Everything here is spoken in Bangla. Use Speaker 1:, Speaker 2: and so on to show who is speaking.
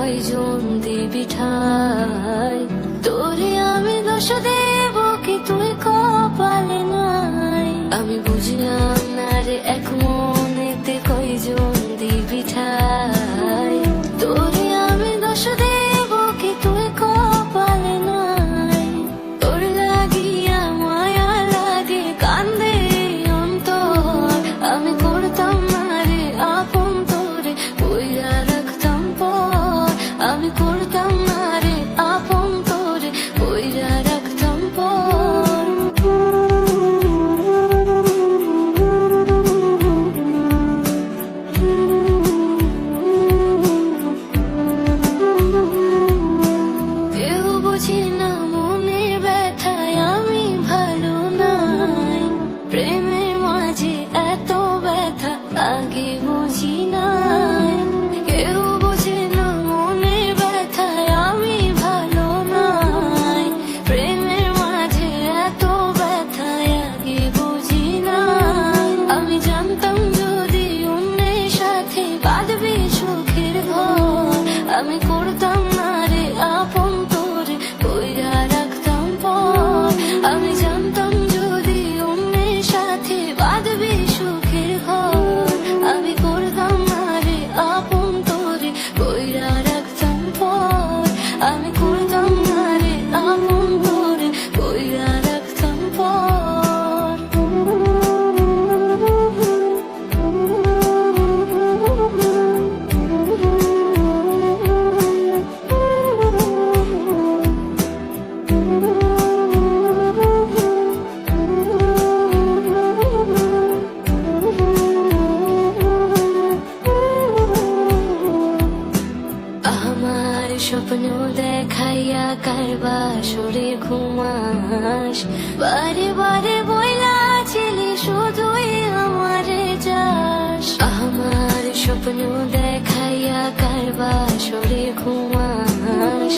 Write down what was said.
Speaker 1: কয়জন দিবি ঠাই, তোরে আমি দোষ দেব কি তুই কপালে নাই। আমি বুঝলাম না রে এক মনেতে কয়জন দিবি ঠাই, তোরে আমি দোষ দেব কি তুই কপালে নাই। তোর লাগিয়া মায়া লাগে কান্দে অন্তর, আমি করতাম না রে আপন তোরে কইরা রাখতাম পর। আমি করতাম না রে আপন তোরে কইরা রাখতাম পর। কেউ বুঝি না মনের ব্যথায় আমি ভালো নাই, প্রেমের মাঝে এত ব্যথা আগে বুঝি নাই। কেউ বুঝে না মনের ব্যথায় আমি ভালো নাই, প্রেমের মাঝে এত ব্যথায় আগে বুঝি নাই। আমি জানতাম যদি অন্যের সাথে বাঁধবি সুখের ঘর, আমি করতাম না রে আপন তোরে কইরা রাখতাম পর। আমি জানতাম যদি অন্যের সাথে বাঁধবি সুখের ঘর, আমি করতাম না রে আপন তোরে কইরা রাখতাম পর। আমি করতাম না রে আপন তোরে কইরা রাখতাম পর। আমার স্বপ্ন দেখাইয়া কারবা সরে ঘুমাস, বারে বারে বইলা ছিলি শুধুই আমারে যাস। আমার স্বপ্ন দেখাইয়া কারবা সরে ঘুমাস,